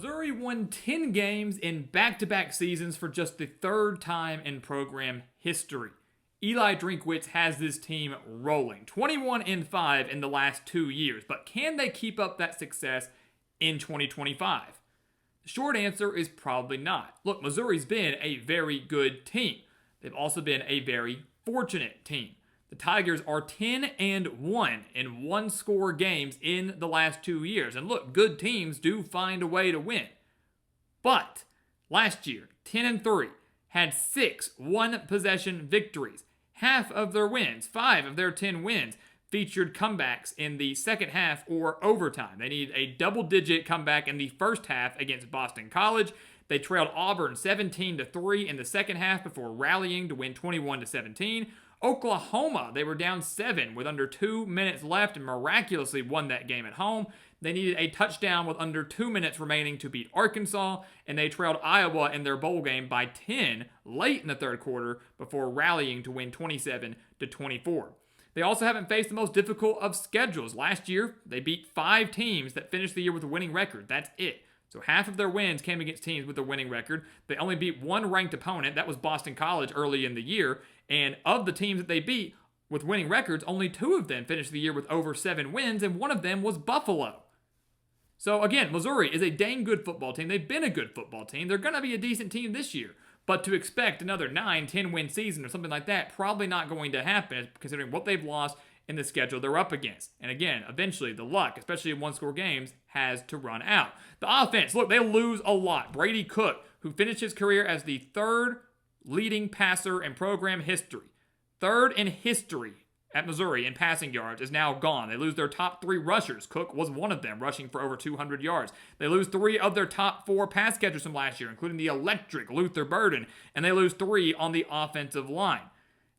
Missouri won 10 games in back-to-back seasons for just the third time in program history. Eli Drinkwitz has this team rolling. 21-5 in the last 2 years, but can they keep up that success in 2025? The short answer is probably not. Look, Missouri's been a very good team. They've also been a very fortunate team. The Tigers are 10-1 in one-score games in the last 2 years. And look, good teams do find a way to win. But last year, 10-3, had 6 one-possession victories. Half of their wins, 5 of their 10 wins, featured comebacks in the second half or overtime. They needed a double-digit comeback in the first half against Boston College. They trailed Auburn 17-3 in the second half before rallying to win 21-17. Oklahoma, they were down 7 with under 2 minutes left and miraculously won that game at home. They needed a touchdown with under 2 minutes remaining to beat Arkansas, and they trailed Iowa in their bowl game by 10 late in the third quarter before rallying to win 27-24. They also haven't faced the most difficult of schedules. Last year, they beat 5 teams that finished the year with a winning record. That's it. So half of their wins came against teams with a winning record. They only beat one ranked opponent. That was Boston College early in the year. And of the teams that they beat with winning records, only 2 of them finished the year with over 7 wins, and one of them was Buffalo. So again, Missouri is a dang good football team. They've been a good football team. They're going to be a decent team this year. But to expect another 9-10 win season or something like that, probably not going to happen considering what they've lost in the schedule they're up against. And again, eventually the luck, especially in one-score games, has to run out. The offense, look, they lose a lot. Brady Cook, who finished his career as the 3rd leading passer in program history, 3rd in history at Missouri in passing yards, is now gone. They lose their top 3 rushers. Cook was one of them, rushing for over 200 yards. They lose 3 of their top 4 pass catchers from last year, including the electric Luther Burden, and they lose 3 on the offensive line.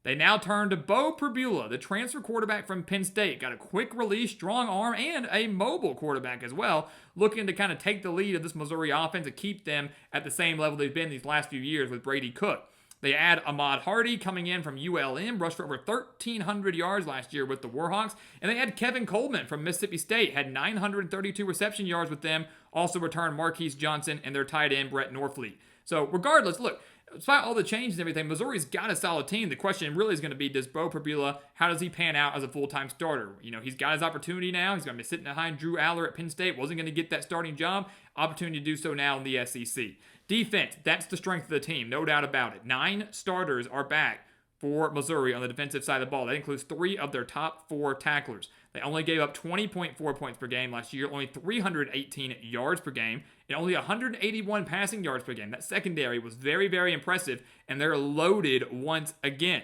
They now turn to Bo Pribula, the transfer quarterback from Penn State. Got a quick release, strong arm, and a mobile quarterback as well, looking to kind of take the lead of this Missouri offense and keep them at the same level they've been these last few years with Brady Cook. They add Ahmad Hardy coming in from ULM, rushed for over 1,300 yards last year with the Warhawks. And they had Kevin Coleman from Mississippi State, had 932 reception yards with them. Also returned Marquise Johnson and their tight end Brett Norfleet. So regardless, look, despite all the changes and everything, Missouri's got a solid team. The question really is going to be, does Bo Pribula, how does he pan out as a full-time starter? You know, he's got his opportunity now. He's going to be sitting behind Drew Aller at Penn State. Wasn't going to get that starting job. Opportunity to do so now in the SEC. Defense, that's the strength of the team, no doubt about it. 9 starters are back for Missouri on the defensive side of the ball. That includes 3 of their top 4 tacklers. They only gave up 20.4 points per game last year, only 318 yards per game, and only 181 passing yards per game. That secondary was very, very impressive, and they're loaded once again.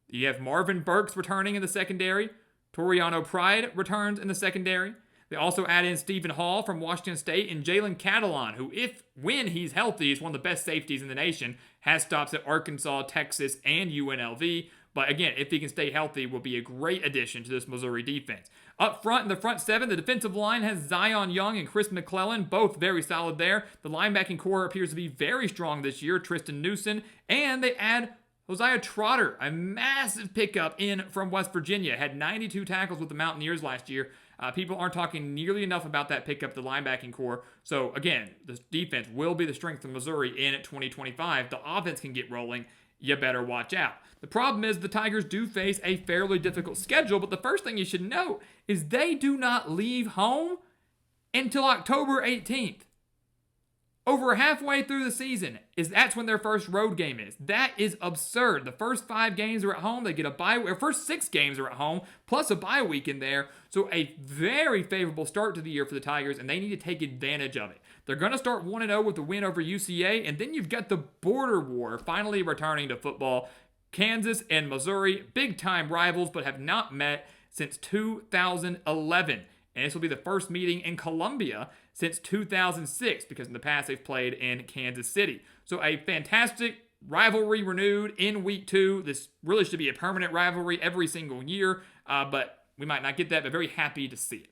You have Marvin Burks returning in the secondary. Toriano Pride returns in the secondary. They also add in Stephen Hall from Washington State and Jalen Catalon, who, when he's healthy, is one of the best safeties in the nation, has stops at Arkansas, Texas, and UNLV. But again, if he can stay healthy, will be a great addition to this Missouri defense. Up front in the front 7, the defensive line has Zion Young and Chris McClellan, both very solid there. The linebacking core appears to be very strong this year, Tristan Newsom, and they add Hosea Trotter, a massive pickup in from West Virginia, had 92 tackles with the Mountaineers last year. People aren't talking nearly enough about that pickup, the linebacking core. So again, the defense will be the strength of Missouri in 2025. The offense can get rolling. You better watch out. The problem is the Tigers do face a fairly difficult schedule, but the first thing you should know is they do not leave home until October 18th. Over halfway through the season, that's when their first road game is. That is absurd. The first 5 games are at home. They get a bye. Or first 6 games are at home, plus a bye week in there. So a very favorable start to the year for the Tigers, and they need to take advantage of it. They're going to start 1-0 with the win over UCA, and then you've got the border war finally returning to football. Kansas and Missouri, big-time rivals, but have not met since 2011. And this will be the first meeting in Columbia since 2006, because in the past they've played in Kansas City. So a fantastic rivalry renewed in week 2. This really should be a permanent rivalry every single year, but we might not get that, but very happy to see it.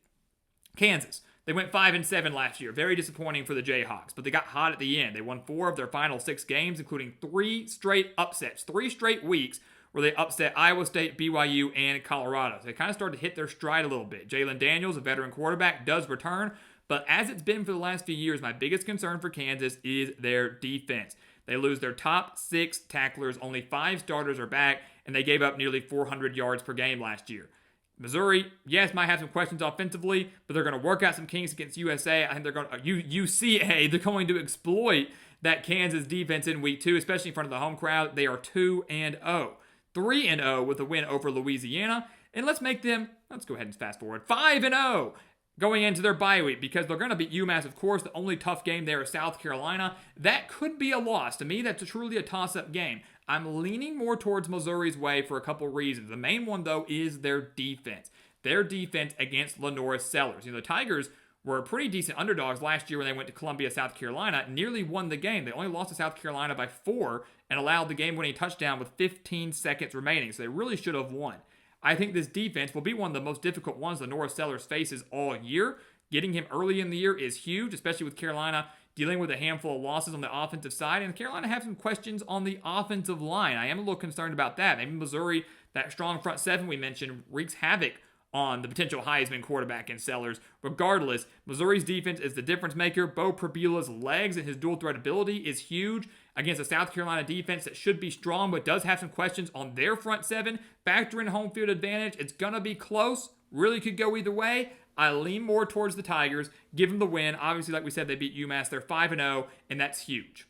Kansas, they went 5-7 last year. Very disappointing for the Jayhawks, but they got hot at the end. They won 4 of their final 6 games, including 3 straight upsets, 3 straight weeks where they upset Iowa State, BYU, and Colorado. So they kind of started to hit their stride a little bit. Jalen Daniels, a veteran quarterback, does return, But as it's been for the last few years, my biggest concern for Kansas is their defense. They lose their top 6 tacklers, only 5 starters are back, and they gave up nearly 400 yards per game last year. Missouri, yes, might have some questions offensively, but they're going to work out some kinks against USA. I think they're going to UCA. They're going to exploit that Kansas defense in week 2, especially in front of the home crowd. They are 2-0, 3-0 with a win over Louisiana, and let's go ahead and fast forward, 5-0 going into their bye week, because they're going to beat UMass, of course. The only tough game there is South Carolina. That could be a loss. To me, that's truly a toss-up game. I'm leaning more towards Missouri's way for a couple reasons. The main one, though, is their defense. Their defense against Lenora Sellers. The Tigers were pretty decent underdogs last year when they went to Columbia, South Carolina, nearly won the game. They only lost to South Carolina by 4 and allowed the game-winning touchdown with 15 seconds remaining, so they really should have won. I think this defense will be one of the most difficult ones Lenora Sellers faces all year. Getting him early in the year is huge, especially with Carolina dealing with a handful of losses on the offensive side, and Carolina have some questions on the offensive line. I am a little concerned about that. Maybe Missouri, that strong front 7 we mentioned, wreaks havoc on the potential Heisman quarterback in Sellers. Regardless, Missouri's defense is the difference maker. Bo Pribula's legs and his dual threat ability is huge against a South Carolina defense that should be strong but does have some questions on their front 7. Factor in home field advantage. It's going to be close. Really could go either way. I lean more towards the Tigers. Give them the win. Obviously, like we said, they beat UMass. They're 5-0, and that's huge.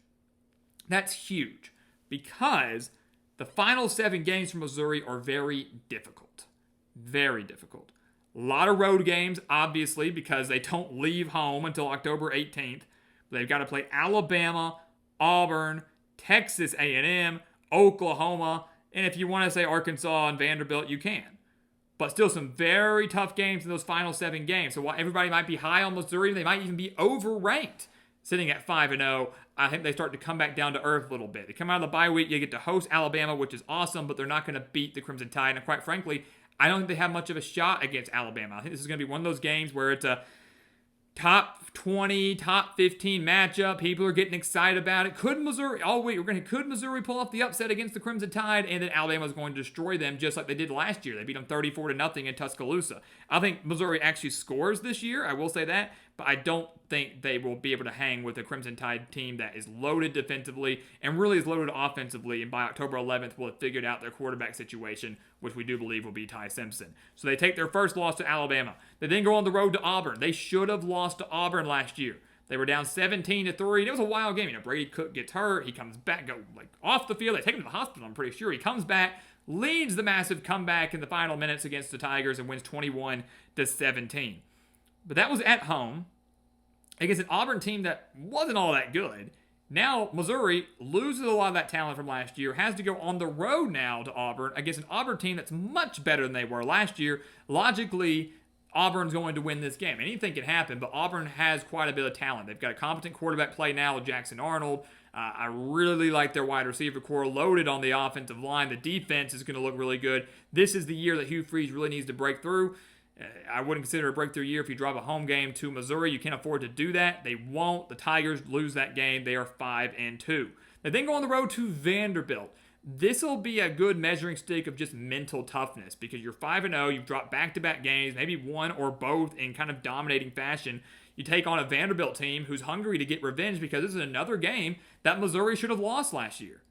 That's huge because the final 7 games for Missouri are very difficult. Very difficult. A lot of road games, obviously, because they don't leave home until October 18th. They've got to play Alabama, Auburn, Texas A&M, Oklahoma, and if you want to say Arkansas and Vanderbilt, you can. But still some very tough games in those final 7 games. So while everybody might be high on Missouri, they might even be overranked sitting at 5-0. I think they start to come back down to earth a little bit. They come out of the bye week, you get to host Alabama, which is awesome, but they're not going to beat the Crimson Tide. And quite frankly, I don't think they have much of a shot against Alabama. I think this is going to be one of those games where it's a top 20, top 15 matchup. People are getting excited about it. Could Missouri pull off the upset against the Crimson Tide? And then Alabama's going to destroy them just like they did last year. They beat them 34-0 in Tuscaloosa. I think Missouri actually scores this year. I will say that. But I don't think they will be able to hang with a Crimson Tide team that is loaded defensively and really is loaded offensively. And by October 11th, we'll have figured out their quarterback situation, which we do believe will be Ty Simpson. So they take their first loss to Alabama. They then go on the road to Auburn. They should have lost to Auburn last year. They were down 17-3. It was a wild game. Brady Cook gets hurt. He comes back, off the field. They take him to the hospital, I'm pretty sure. He comes back, leads the massive comeback in the final minutes against the Tigers and wins 21-17. But that was at home against an Auburn team that wasn't all that good. Now, Missouri loses a lot of that talent from last year, has to go on the road now to Auburn against an Auburn team that's much better than they were last year. Logically, Auburn's going to win this game. Anything can happen, but Auburn has quite a bit of talent. They've got a competent quarterback play now with Jackson Arnold. I really like their wide receiver core loaded on the offensive line. The defense is going to look really good. This is the year that Hugh Freeze really needs to break through. I wouldn't consider it a breakthrough year if you drop a home game to Missouri. You can't afford to do that. They won't. The Tigers lose that game. They are 5-2. They then go on the road to Vanderbilt. This will be a good measuring stick of just mental toughness because you're 5-0. You've dropped back-to-back games, maybe one or both in kind of dominating fashion. You take on a Vanderbilt team who's hungry to get revenge because this is another game that Missouri should have lost last year.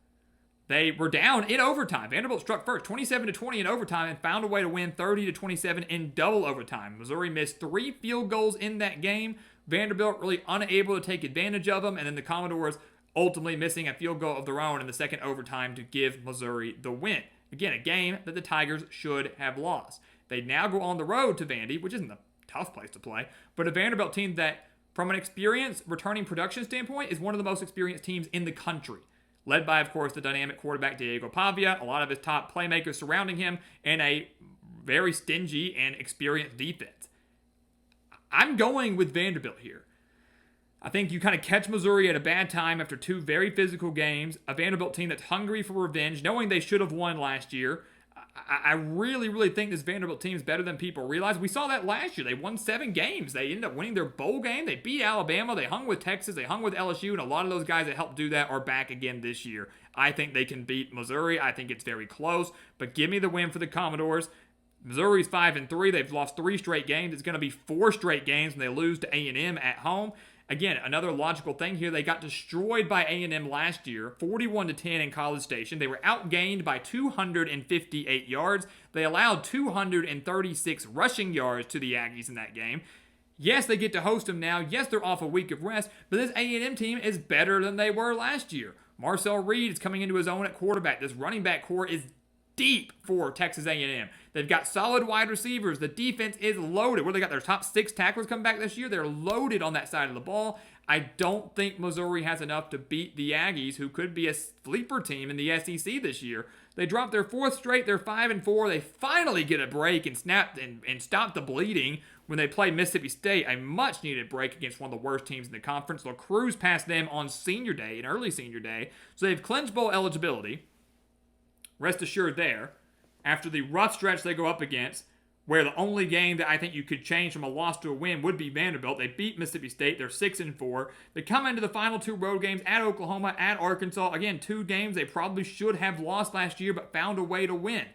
They were down in overtime. Vanderbilt struck first, 27-20 in overtime, and found a way to win 30-27 in double overtime. Missouri missed 3 field goals in that game. Vanderbilt really unable to take advantage of them, and then the Commodores ultimately missing a field goal of their own in the second overtime to give Missouri the win. Again, a game that the Tigers should have lost. They now go on the road to Vandy, which isn't a tough place to play, but a Vanderbilt team that, from an experience returning production standpoint, is one of the most experienced teams in the country. Led by, of course, the dynamic quarterback Diego Pavia, a lot of his top playmakers surrounding him, and a very stingy and experienced defense. I'm going with Vanderbilt here. I think you kind of catch Missouri at a bad time after 2 very physical games, a Vanderbilt team that's hungry for revenge, knowing they should have won last year. I really think this Vanderbilt team is better than people realize. We saw that last year. They won 7 games. They ended up winning their bowl game. They beat Alabama. They hung with Texas. They hung with LSU. And a lot of those guys that helped do that are back again this year. I think they can beat Missouri. I think it's very close. But give me the win for the Commodores. Missouri's 5-3. They've lost 3 straight games. It's going to be 4 straight games when they lose to A&M at home. Again, another logical thing here, they got destroyed by A&M last year, 41-10 in College Station. They were outgained by 258 yards. They allowed 236 rushing yards to the Aggies in that game. Yes, they get to host them now. Yes, they're off a week of rest, but this A&M team is better than they were last year. Marcel Reed is coming into his own at quarterback. This running back core is deep for Texas A&M. They've got solid wide receivers. The defense is loaded. Where they got their top 6 tacklers coming back this year, they're loaded on that side of the ball. I don't think Missouri has enough to beat the Aggies, who could be a sleeper team in the SEC this year. They dropped their 4th straight. They're 5-4. They finally get a break and stop the bleeding when they play Mississippi State, a much-needed break against one of the worst teams in the conference. LaCruz passed them on senior day, an early senior day, so they've clinched bowl eligibility. Rest assured there, after the rough stretch they go up against, where the only game that I think you could change from a loss to a win would be Vanderbilt. They beat Mississippi State. They're 6-4. They come into the final 2 road games at Oklahoma, at Arkansas. Again, 2 games they probably should have lost last year, but found a way to win.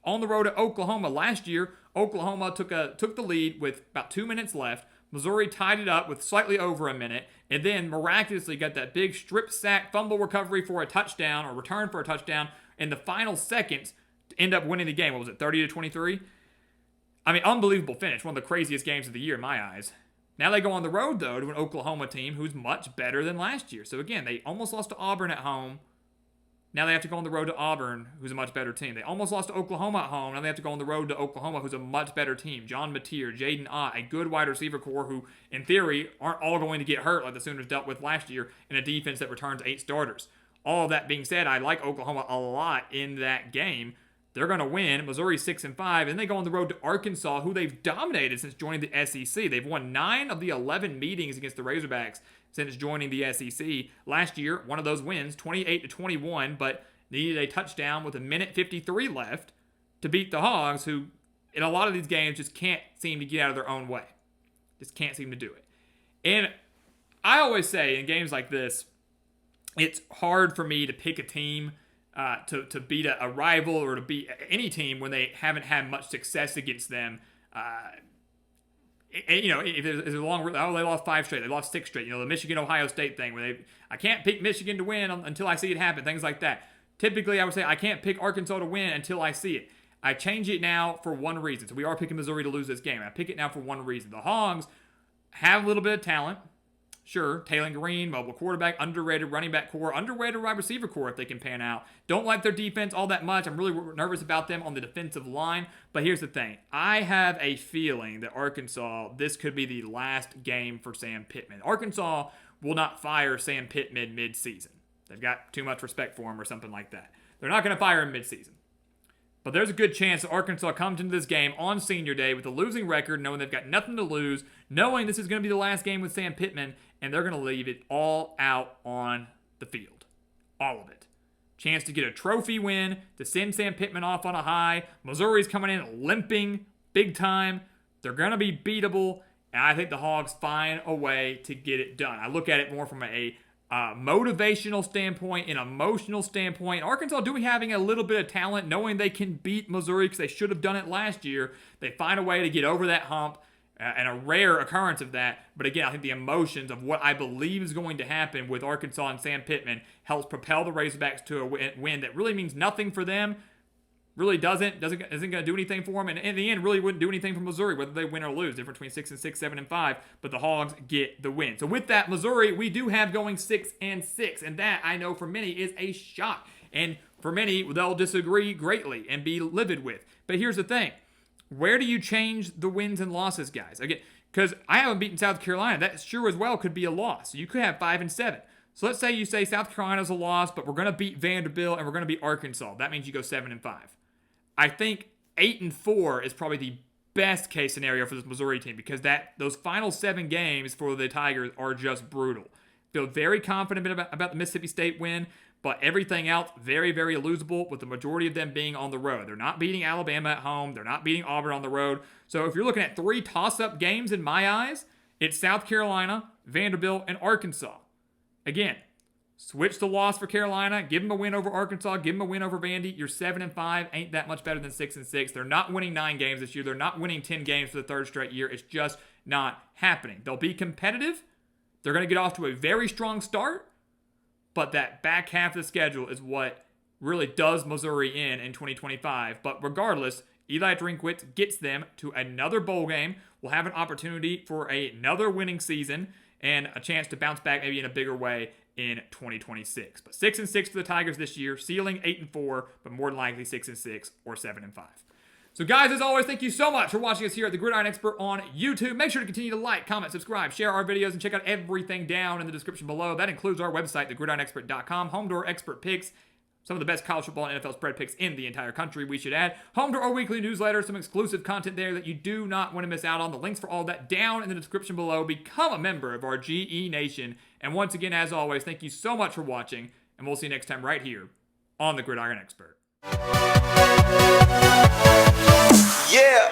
On the road at Oklahoma last year, Oklahoma took the lead with about 2 minutes left. Missouri tied it up with slightly over a minute, and then miraculously got that big strip sack fumble recovery for a touchdown, or return for a touchdown, in the final seconds to end up winning the game. What was it, 30-23? I mean, unbelievable finish. One of the craziest games of the year in my eyes. Now they go on the road, though, to an Oklahoma team who's much better than last year. So again, they almost lost to Auburn at home. Now they have to go on the road to Auburn, who's a much better team. They almost lost to Oklahoma at home. Now they have to go on the road to Oklahoma, who's a much better team. John Mateer, Jaden Ott, a good wide receiver core who, in theory, aren't all going to get hurt like the Sooners dealt with last year in a defense that returns 8 starters. All of that being said, I like Oklahoma a lot in that game. They're going to win. Missouri's 6-5, and they go on the road to Arkansas, who they've dominated since joining the SEC. They've won 9 of the 11 meetings against the Razorbacks since joining the SEC. Last year, one of those wins, 28-21, but needed a touchdown with 1:53 left to beat the Hogs, who in a lot of these games just can't seem to get out of their own way. Just can't seem to do it. And I always say in games like this, it's hard for me to pick a team to beat a rival or to beat any team when they haven't had much success against them. If there's a long, they lost 5 straight, they lost 6 straight. The Michigan-Ohio State thing where I can't pick Michigan to win until I see it happen. Things like that. Typically, I would say I can't pick Arkansas to win until I see it. I change it now for one reason. So we are picking Missouri to lose this game. I pick it now for one reason. The Hogs have a little bit of talent. Sure, Taylor Green, mobile quarterback, underrated running back core, underrated wide receiver core if they can pan out. Don't like their defense all that much. I'm really nervous about them on the defensive line. But here's the thing. I have a feeling that Arkansas, this could be the last game for Sam Pittman. Arkansas will not fire Sam Pittman mid-season. They've got too much respect for him or something like that. They're not going to fire him mid-season. But there's a good chance that Arkansas comes into this game on senior day with a losing record, knowing they've got nothing to lose, knowing this is going to be the last game with Sam Pittman, and they're going to leave it all out on the field. All of it. Chance to get a trophy win, to send Sam Pittman off on a high. Missouri's coming in limping big time. They're going to be beatable, and I think the Hogs find a way to get it done. I look at it more from a motivational standpoint, an emotional standpoint. Arkansas doing having a little bit of talent, knowing they can beat Missouri because they should have done it last year. They find a way to get over that hump, and a rare occurrence of that. But again, I think the emotions of what I believe is going to happen with Arkansas and Sam Pittman helps propel the Razorbacks to a win that really means nothing for them. Really isn't going to do anything for them, and in the end, really wouldn't do anything for Missouri, whether they win or lose. Difference between 6-6, 7-5, but the Hogs get the win. So with that, Missouri, we do have going 6-6, and that I know for many is a shock, and for many they'll disagree greatly and be livid with. But here's the thing: where do you change the wins and losses, guys? Again, because I haven't beaten South Carolina, that sure as well could be a loss. You could have 5-7. So let's say you say South Carolina's a loss, but we're going to beat Vanderbilt and we're going to beat Arkansas. That means you go 7-5. I think 8-4 is probably the best case scenario for this Missouri team because those final 7 games for the Tigers are just brutal. Feel very confident about the Mississippi State win, but everything else very, very losable with the majority of them being on the road. They're not beating Alabama at home. They're not beating Auburn on the road. So if you're looking at 3 toss-up games in my eyes, it's South Carolina, Vanderbilt, and Arkansas. Again, Switch the loss for Carolina. Give them a win over Arkansas. Give them a win over Vandy. You're 7-5. Ain't that much better than 6-6. They're not winning 9 games this year. They're not winning 10 games for the third straight year. It's just not happening. They'll be competitive. They're going to get off to a very strong start. But that back half of the schedule is what really does Missouri in 2025. But regardless, Eli Drinkwitz gets them to another bowl game. We'll have an opportunity for another winning season and a chance to bounce back maybe in a bigger way in 2026. But 6-6 for the Tigers this year, ceiling 8-4, but more than likely 6-6 or 7-5. So guys, as always, thank you so much for watching us here at the Gridiron Expert on YouTube. Make sure to continue to like, comment, subscribe, share our videos, and check out everything down in the description below. That includes our website, thegridironexpert.com, home to our expert picks, some of the best college football and NFL spread picks in the entire country, we should add. Home to our weekly newsletter, some exclusive content there that you do not want to miss out on. The links for all that down in the description below. Become a member of our GE Nation. And once again, as always, thank you so much for watching, and we'll see you next time right here on the Gridiron Expert. Yeah.